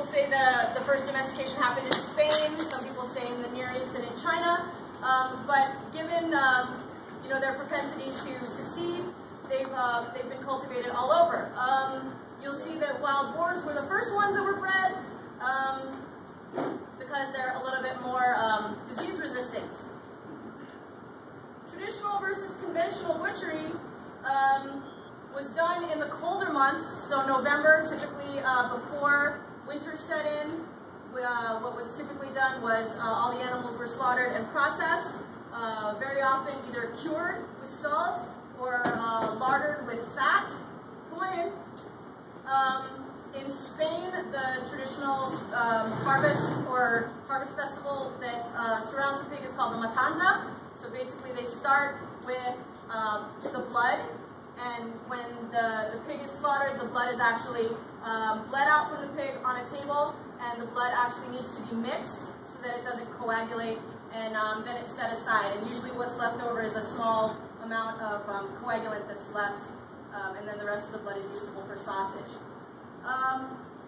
say the first domestication happened in Spain. Some people say in the Near East and in China. But given their propensity to succeed, they've been cultivated all over. You'll see that wild boars were the first ones that were bred because they're a little bit more disease resistant. Traditional versus conventional butchery was done in the colder months, so November, typically before winter set in. What was typically done was all the animals were slaughtered and processed, very often either cured with salt or lardered with fat. Come on in. In Spain, the traditional harvest festival that surrounds the pig is called the matanza. So basically they start with the blood, and when the pig is slaughtered, the blood is actually bled out from the pig on a table, and the blood actually needs to be mixed so that it doesn't coagulate, and then it's set aside. And usually what's left over is a small amount of coagulant that's left, and then the rest of the blood is usable for sausage.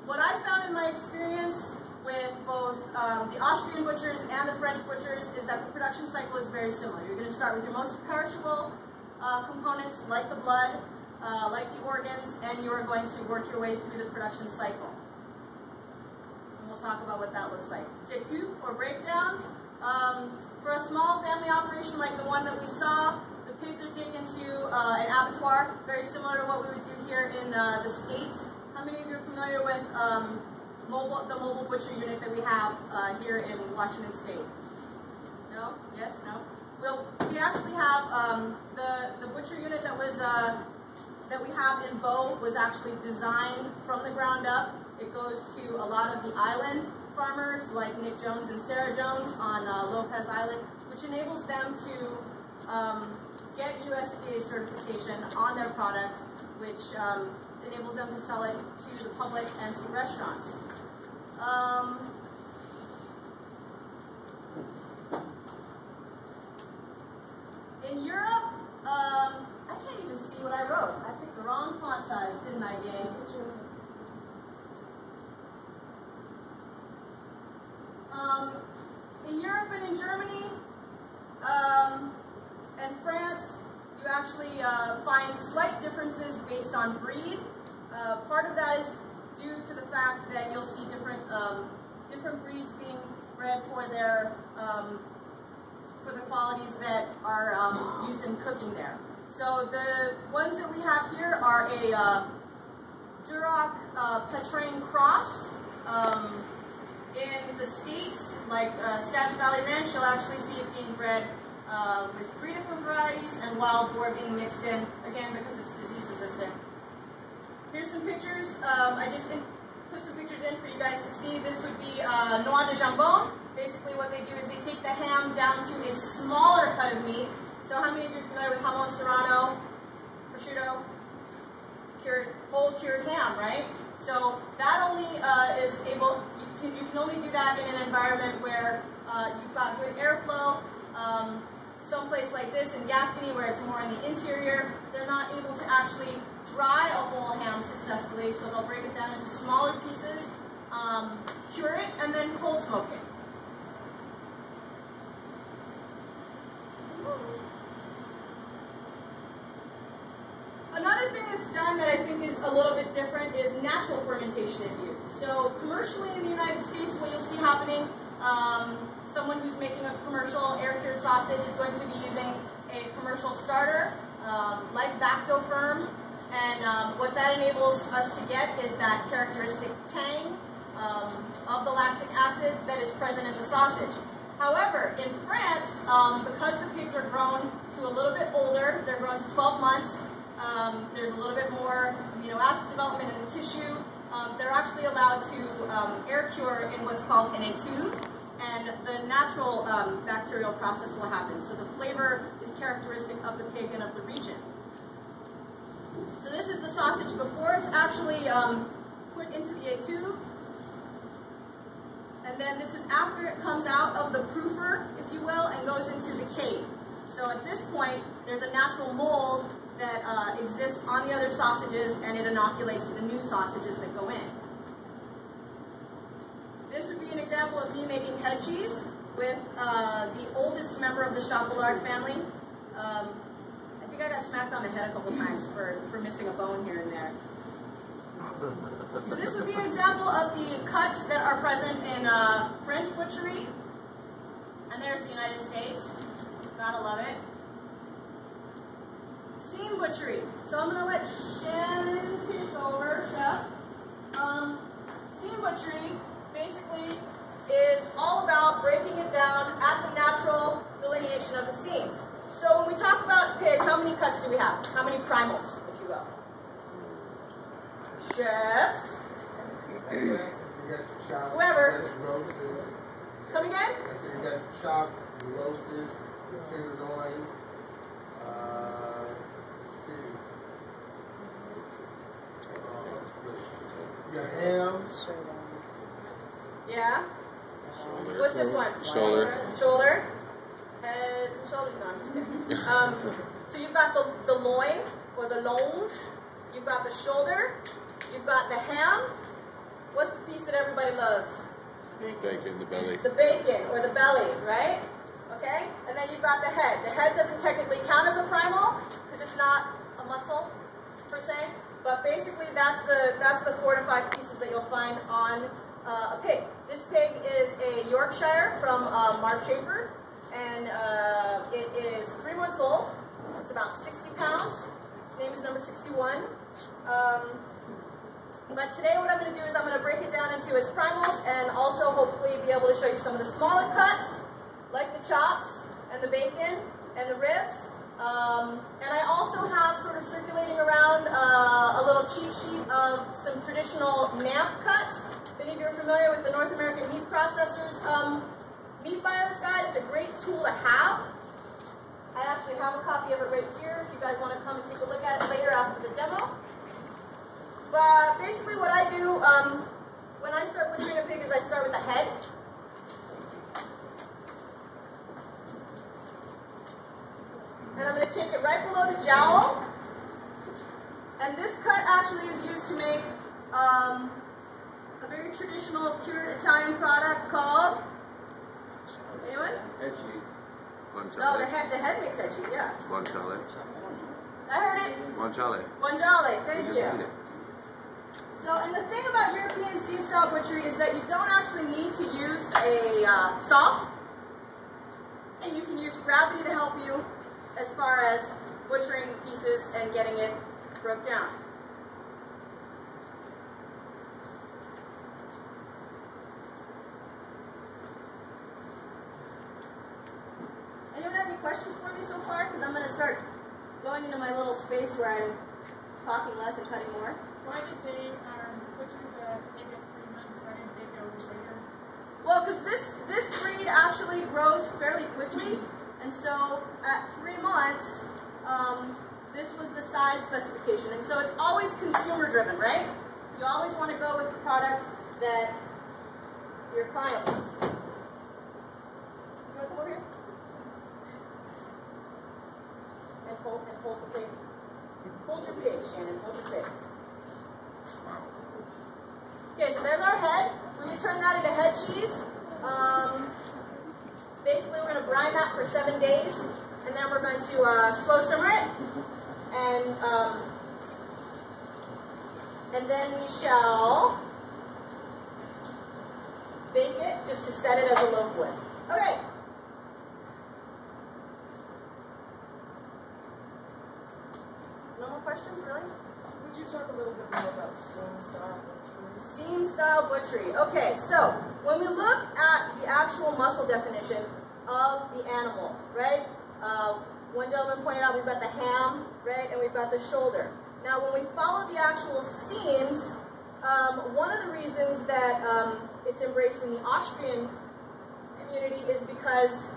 What I found in my experience with both the Austrian butchers and the French butchers is that the production cycle is very similar. You're going to start with your most perishable components, like the blood, like the organs, and you are going to work your way through the production cycle. And we'll talk about what that looks like. Découpe, or breakdown. For a small family operation like the one that we saw, the pigs are taken to an abattoir, very similar to what we would do here in the States. How many of you are familiar with the mobile butcher unit that we have here in Washington State? No? Yes? No? Well, we actually have the butcher unit that we have in Bow was actually designed from the ground up. It goes to a lot of the island farmers like Nick Jones and Sarah Jones on Lopez Island, which enables them to get USDA certification on their product, which enables them to sell it to the public and to restaurants. In Europe, I can't even see what I wrote. I picked the wrong font size, didn't I, gang? In Europe and in Germany and France, you actually find slight differences based on breed. Part of that is due to the fact that you'll see different breeds being bred for their for the qualities that are used in cooking there. So the ones that we have here are a Duroc Petrain cross. In the States, like Skagit Valley Ranch, you'll actually see it being bred with 3 different varieties and wild boar being mixed in, again because it's disease resistant. Here's some pictures. I just put some pictures in for you guys to see. This would be noix de jambon. Basically what they do is they take the ham down to a smaller cut of meat. So how many of you are familiar with jamon serrano, prosciutto, whole cured ham, right? So that only is able, you can only do that in an environment where you've got good airflow. Someplace like this in Gascony where it's more in the interior, they're not able to actually dry a whole ham successfully, so they'll break it down into smaller pieces, cure it, and then cold smoke it. Another thing that's done that I think is a little bit different is natural fermentation is used. So commercially in the United States, what you'll see happening, someone who's making a commercial air-cured sausage is going to be using a commercial starter, like Bactofirm, and what that enables us to get is that characteristic tang of the lactic acid that is present in the sausage. However, in France, because the pigs are grown to a little bit older, they're grown to 12 months, there's a little bit more amino acid development in the tissue, they're actually allowed to air cure in what's called an étuve, and the natural bacterial process will happen. So the flavor is characteristic of the pig and of the region. So this is the sausage before it's actually put into the étuve. And then this is after it comes out of the proofer, if you will, and goes into the cave. So at this point, there's a natural mold that exists on the other sausages, and it inoculates the new sausages that go in. head cheese with the oldest member of the Chapelard family. I think I got smacked on the head a couple times for missing a bone here and there. So this would be an example of the cuts that are present in French butchery. And there's the United States. Gotta love it. Seam butchery. So I'm going to let Shannon take over, chef. Seam butchery basically is all about breaking it down at the natural delineation of the seams. So when we talk about pig, how many cuts do we have? How many primals, if you will? Chefs? Whoever. Come again? I said you got chopped, roasted, tenderloin, let's see. Your ham. Yeah? Shoulder. What's this one? Shoulder. Shoulder. Head and shoulder. No, I'm just kidding. So you've got the loin, or the longe. You've got the shoulder. You've got the ham. What's the piece that everybody loves? Bacon, the belly. The bacon, or the belly, right? Okay? And then you've got the head. The head doesn't technically count as a primal, because it's not a muscle, per se. But basically, that's the 4 to 5 pieces that you'll find on a pig. This pig is a Yorkshire from Marv Schaefer, and it is 3 months old. It's about 60 pounds. Its name is number 61. But today what I'm going to do is I'm going to break it down into its primals and also hopefully be able to show you some of the smaller cuts, like the chops and the bacon and the ribs. And I also have sort of circulating around a little cheat sheet of some traditional NAMP cuts. If any of you are familiar with the North American Meat Processors Meat Buyer's Guide, it's a great tool to have. I actually have a copy of it right here if you guys want to come and take a look at it later after the demo. But basically what I do when I start butchering a pig is I start with the head. And I'm going to take it right below the jowl. And this cut actually is used to make a very traditional cured Italian product called, anyone? Head cheese. No, the head makes head cheese, yeah. Guanciale. I heard it. Guanciale. Guanciale, thank You you. just eat it. So, and the thing about European seam-style butchery is that you don't actually need to use a saw, and you can use gravity to help you as far as butchering pieces and getting it broke down. Anyone have any questions for me so far? Because I'm going to start going into my little space where I'm talking less and cutting more. Why did they butcher the pig at 3 months? Why didn't they go later? Well, because this breed actually grows fairly quickly, and so at 3 months, this was the size specification. And so it's always consumer-driven, right? You always want to go with the product that your client wants. You want to come over here? And hold the pig. Hold your pig, Shannon. Hold your pig. Okay, so there's our head. When we turn that into head cheese, basically we're going to brine that for 7 days, and then we're going to slow simmer it, and then we shall bake it just to set it as a loaf would. Okay. No more questions, really? Would you talk a little bit more about seam-style butchery? Seam-style butchery. Okay, so when we look at the actual muscle definition of the animal, right? One gentleman pointed out we've got the ham, right, and we've got the shoulder. Now, when we follow the actual seams, one of the reasons that it's embraced in the Austrian community is because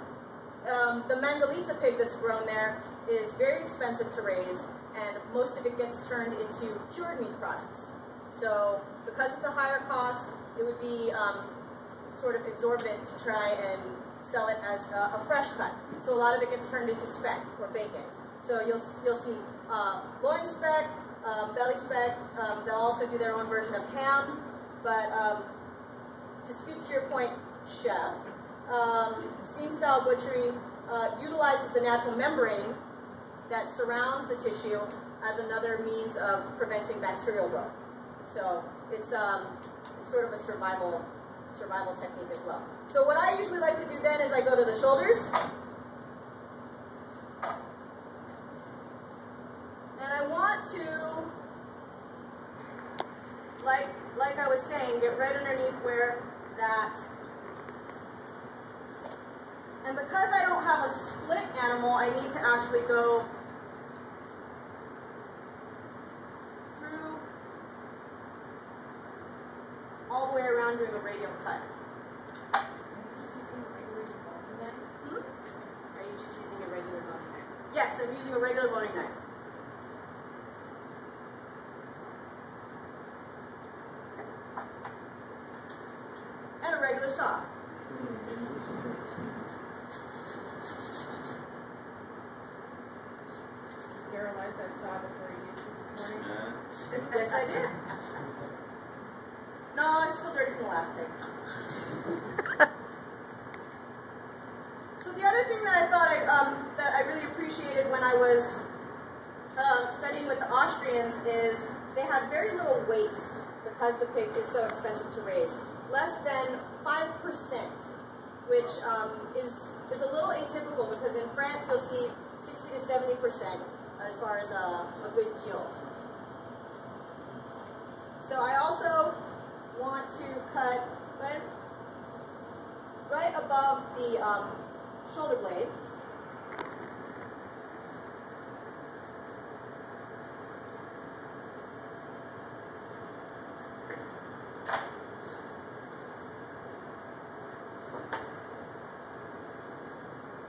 the Mangalitsa pig that's grown there is very expensive to raise, and most of it gets turned into cured meat products. So because it's a higher cost, it would be sort of exorbitant to try and sell it as a fresh cut. So a lot of it gets turned into speck or bacon. So you'll see loin speck, belly speck. They'll also do their own version of ham. But to speak to your point, chef. Seam-style butchery utilizes the natural membrane that surrounds the tissue as another means of preventing bacterial growth. So it's sort of a survival technique as well. So what I usually like to do then is I go to the shoulders. And I want to, like I was saying, get right underneath where that. And because I don't have a split animal, I need to actually go through all the way around doing a radial cut. Are you just using a regular boning knife? Are you just using a regular boning knife? Yes, I'm using a regular boning knife. And a regular saw. Sterilize that saw before you use it this morning? Yes, I did. No, it's still dirty from the last pig. So the other thing that I thought that I really appreciated when I was studying with the Austrians is they had very little waste because the pig is so expensive to raise. Less than 5%, which is a little atypical because in France you'll see 60 to 70% as far as a good yield. So I also want to cut right above the shoulder blade.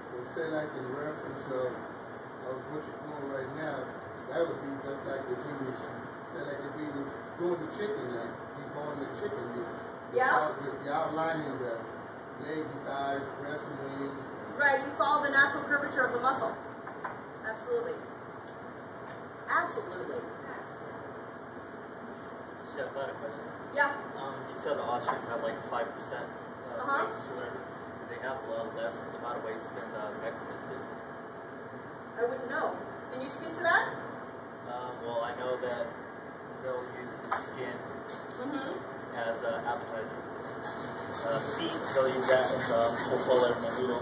So say like in reference of what you're doing right now, that would be just like if he was, say like if he was doing the chicken, like he going the chicken, Yeah. the outlining the legs and thighs, breasts and wings. Right, you follow the natural curvature of the muscle. Absolutely. Absolutely. Chef, I had a question. Yeah. You said the Austrians have like 5% waste or whatever. Do they have a lot less amount of waste than the Mexicans do? I wouldn't know. Can you speak to that? Well, I know that they'll use the skin as an appetizer. Feet, they'll use that as pozole or menudo.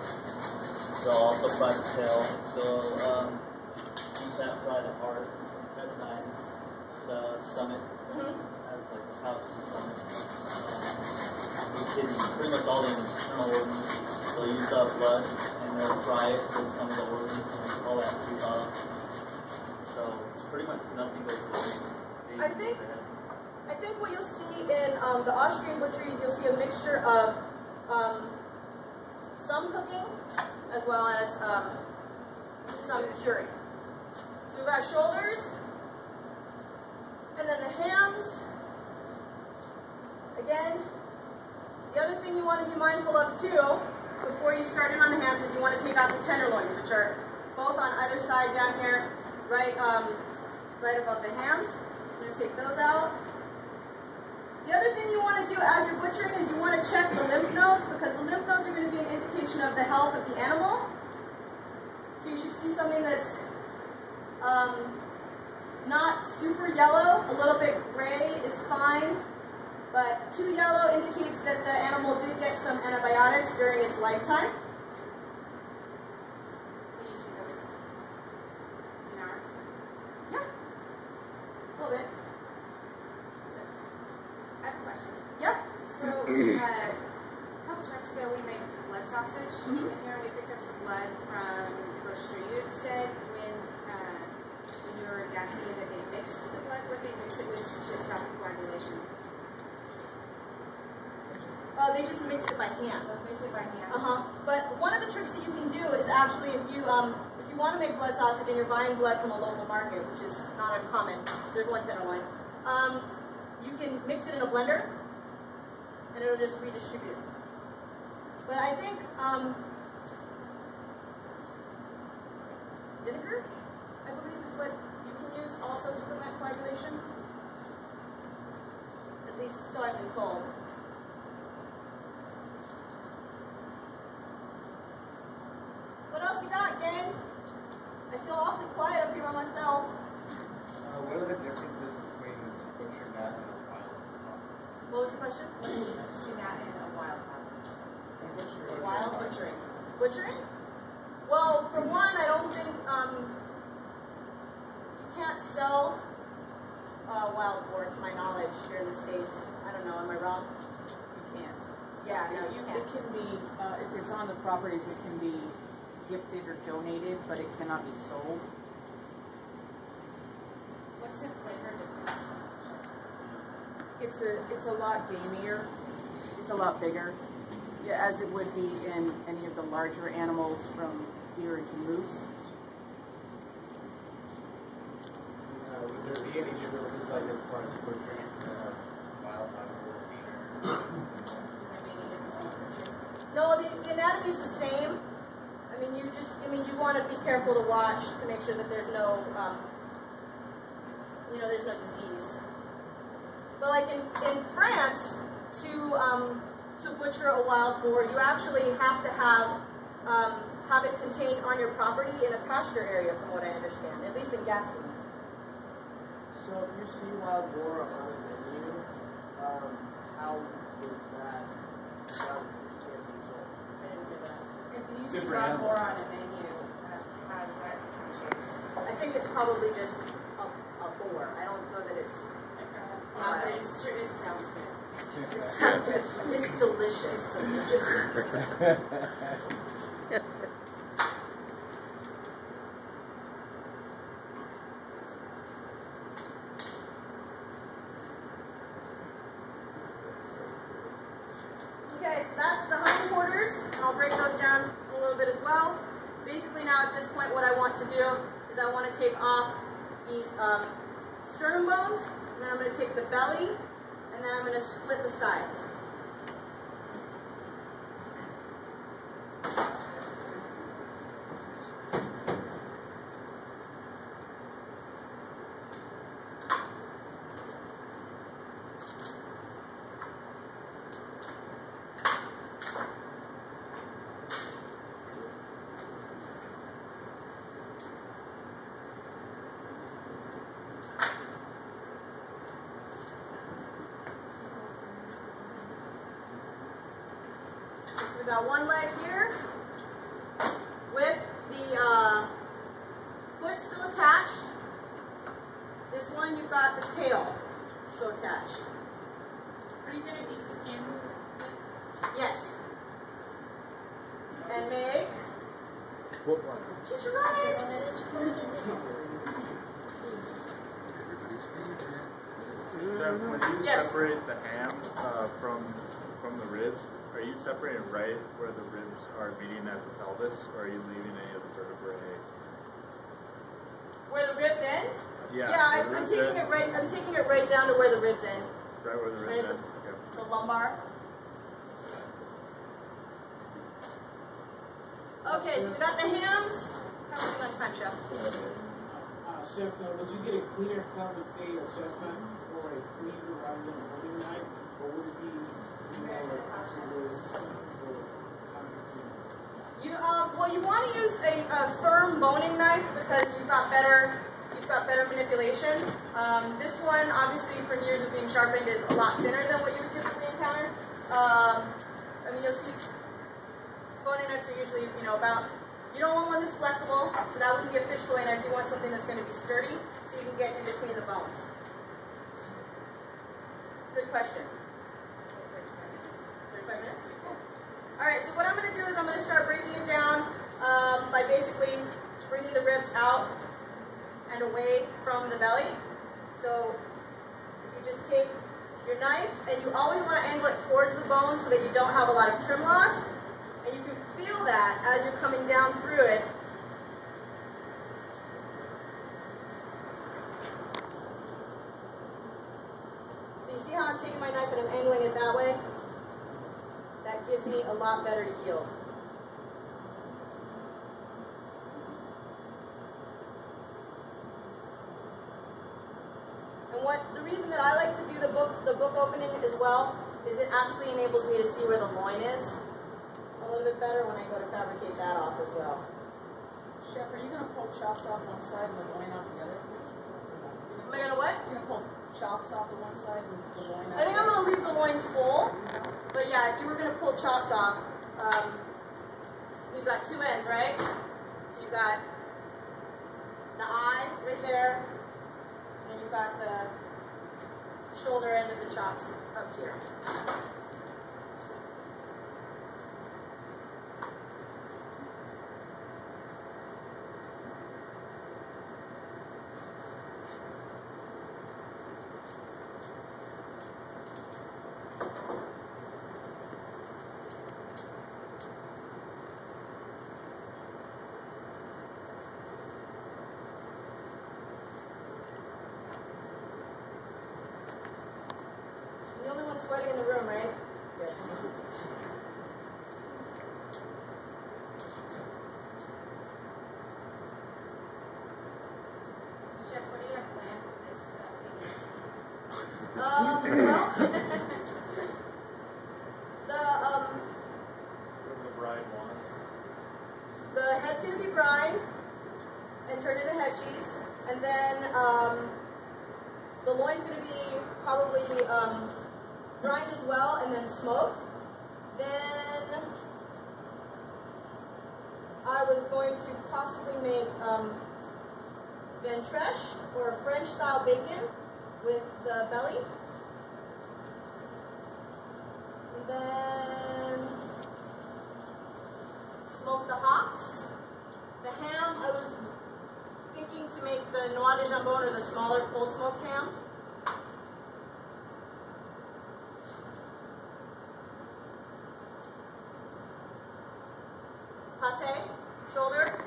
They'll also fry the tail. They'll use that, fry the heart, intestines, the stomach, as like the pouch and stomach. The kidneys, pretty much all the internal organs. They'll use blood and they'll fry it with some of the organs and all that food off. So pretty much nothing goes to waste. I think what you'll see in the Austrian butcheries, you'll see a mixture of some cooking as well as some curing. So we've got shoulders, and then the hams. Again, the other thing you want to be mindful of too, before you start in on the hams, is you want to take out the tenderloins, which are both on either side down here, right above the hams. I'm going to take those out. The other thing you want to do as you're butchering is you want to check the lymph nodes, because the lymph nodes are going to be an indication of the health of the animal. So you should see something that's not super yellow. A little bit gray is fine, but too yellow indicates that the animal did get some antibiotics during its lifetime. Can you see those in ours? Yeah, a little bit. I have a question. Yeah. So, a couple trips ago, we made blood sausage. And here we picked up some blood from the grocery store. You had said when you were asking that they mixed the blood, what they mix it with to stop the coagulation? They just mix it by hand. Mix it by hand. But one of the tricks that you can do is actually if you want to make blood sausage and you're buying blood from a local market, which is not uncommon, there's one tenderloin. You can mix it in a blender, and it'll just redistribute. But I think vinegar, I believe, is what you can use also to prevent coagulation. At least so I've been told. What was the question? What's the difference between that and a wild hog? Wild butchering. Butchering? Well, for one, I don't think you can't sell wild boar, to my knowledge, here in the States. I don't know. Am I wrong? You can't. Yeah, no, you can't. It can be, if it's on the properties, it can be gifted or donated, but it cannot be sold. What's the flavor difference? It's a lot gamier. It's a lot bigger, yeah, as it would be in any of the larger animals, from deer to moose. Would there be any differences, like as far as butchering wild or feeder? No, the anatomy is the same. I mean, you want to be careful to watch to make sure that there's no, there's no disease. But like in France, to butcher a wild boar, you actually have to have it contained on your property in a pasture area, from what I understand, at least in Gascony. So if you see wild boar on a menu, how is that? How can it be sold? If you see wild boar on a menu, how does that change? I think it's probably just a boar. I don't know that it's. But it sounds good. It sounds good. It's delicious. Okay, so that's the hindquarters, and I'll break those down a little bit as well. Basically now at this point what I want to do is I want to take off these sternum bones, and then I'm going to take the belly, and then I'm going to split the sides. We've got one leg here with the foot still attached. This one you've got the tail still attached. Are you going to be skin this? Yes. And make chicharrones. Chef, when you Yes. separate the ham from the ribs, are you separating right where the ribs are meeting at the pelvis, or are you leaving any of the vertebrae? Where the ribs end? Yeah, Yeah, where I'm the taking ribs it right. I'm taking it right down to where the ribs end. Right where the Right ribs at end. Okay. the lumbar. Okay, so we got the hams. How much you on time, Chef? Chef, would you get a cleaner cut with, say, a chef knife or a cleaver rather than a boning knife, or would it be, Well, you want to use a firm boning knife because you've got better manipulation. This one, obviously, from years of being sharpened, is a lot thinner than what you would typically encounter. I mean, you'll see boning knives are usually, about. You don't want one that's flexible, so that wouldn't be a fish fillet knife. You want something that's going to be sturdy, so you can get in between the bones. Good question. 35 minutes? Cool. Alright, so what I'm going to do is I'm going to start breaking it down by basically bringing the ribs out and away from the belly. So you just take your knife, and you always want to angle it towards the bone so that you don't have a lot of trim loss. And you can feel that as you're coming down through it. So you see how I'm taking my knife and I'm angling it that way? That gives me a lot better yield. And the reason that I like to do the book opening as well is it actually enables me to see where the loin is a little bit better when I go to fabricate that off as well. Chef, are you going to pull chops off one side and the loin off the other? Am I going to what? You're going to pull chops off of one side and the loin off I think I'm going to leave the loin you were going to pull chops off, we've got two ends, right? So you've got the eye right there, and then you've got the shoulder end of the chops up here. The only one sweating in the room, right? Good. Chef, what do you have planned for this weekend? Well, What the bride wants. the head's going to be brine and turned into head cheese, and then the loin's going to be probably brined as well, and then smoked. Then I was going to possibly make ventrèche or French-style bacon with the belly. And then smoke the hocks. The ham, I was thinking to make the noix de jambon, or the smaller cold smoked ham. Pate, shoulder.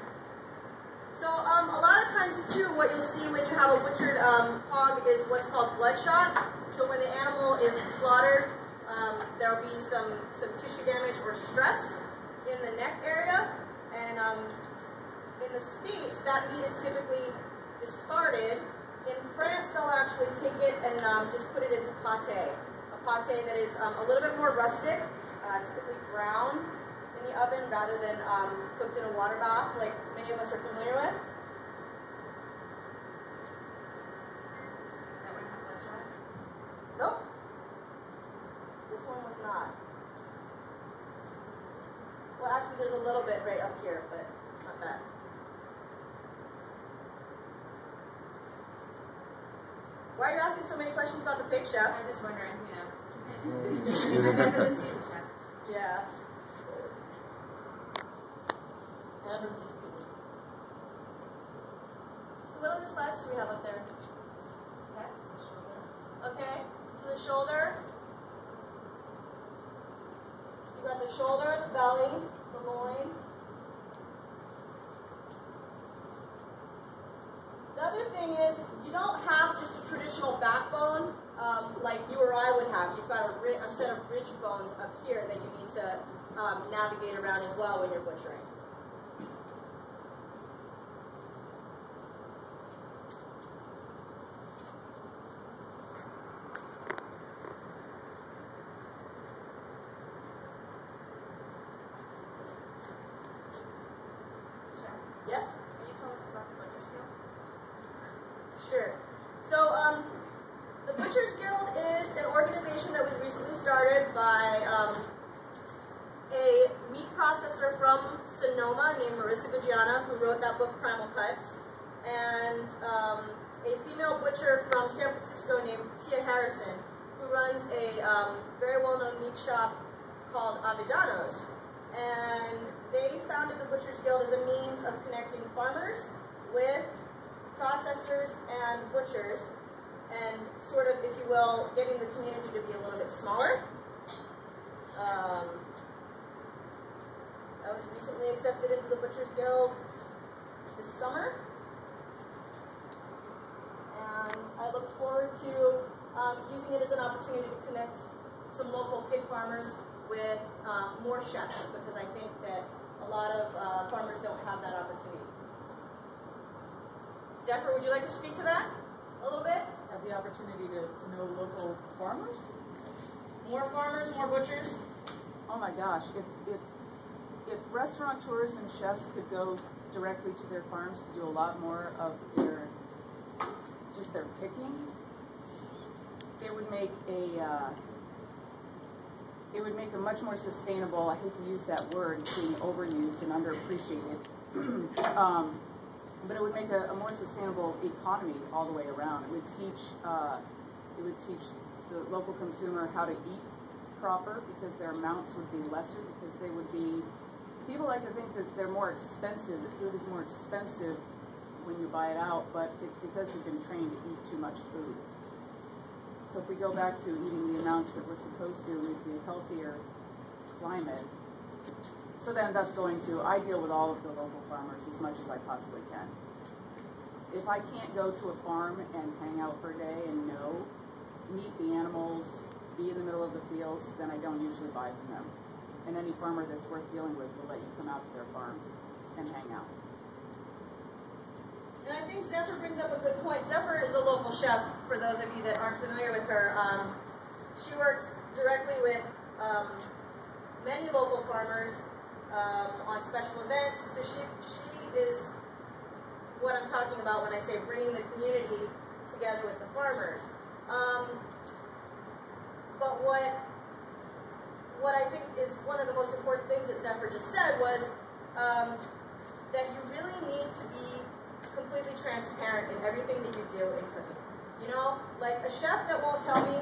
So a lot of times too, what you'll see when you have a butchered hog is what's called bloodshot. So when the animal is slaughtered, there will be some tissue damage or stress in the neck area. And in the States, that meat is typically discarded. In France, they'll actually take it and just put it into pate. A pate that is a little bit more rustic, typically browned in the oven rather than cooked in a water bath like many of us are familiar with. Is that one have bloodshot? Nope. This one was not. Well, actually, there's a little bit right up here, but not that. Why are you asking so many questions about the pig, chef? I'm just wondering, you know. I'm for the student chef. Yeah. So what other slides do we have up there? That's the shoulder. Okay, so the shoulder. You've got the shoulder, the belly, the loin. The other thing is, you don't have just a traditional backbone like you or I would have. You've got a set of ridge bones up here that you need to navigate around as well when you're butchering. Chef, Yes? can you tell us about the butcher's guild? Sure. So, the Butchers Guild is an organization that was recently started by a meat processor from Sonoma named Marissa Guggiana, who wrote that book, Primal Cuts, and a female butcher from San Francisco named Tia Harrison, who runs a very well-known meat shop called Avedanos. And they founded the Butchers Guild as a means of connecting farmers with processors and butchers, and sort of, if you will, getting the community to be a little bit smaller. I was recently accepted into the Butchers Guild this summer, and I look forward to using it as an opportunity to connect some local pig farmers with more chefs, because I think that a lot of farmers don't have that opportunity. Zephyr, would you like to speak to that a little bit? Have the opportunity to know local farmers? More farmers, more butchers? Oh my gosh, if restaurateurs and chefs could go directly to their farms to do a lot more of their picking, it would make a it would make a much more sustainable, I hate to use that word, it's being overused and underappreciated, but it would make a more sustainable economy all the way around. It would teach the local consumer how to eat proper, because their amounts would be lesser, because they would be, people like to think that they're more expensive, that food is more expensive when you buy it out, but it's because we've been trained to eat too much food. So if we go back to eating the amounts that we're supposed to, we'd be a healthier climate. So then that's going to, I deal with all of the local farmers as much as I possibly can. If I can't go to a farm and hang out for a day and meet the animals, be in the middle of the fields, then I don't usually buy from them. And any farmer that's worth dealing with will let you come out to their farms and hang out. And I think Zephyr brings up a good point. Zephyr is a local chef, for those of you that aren't familiar with her. She works directly with many local farmers on special events. So she is what I'm talking about when I say bringing the community together with the farmers. But what I think is one of the most important things that Zephyr just said was that you really need to be completely transparent in everything that you do in cooking. You know, like a chef that won't tell me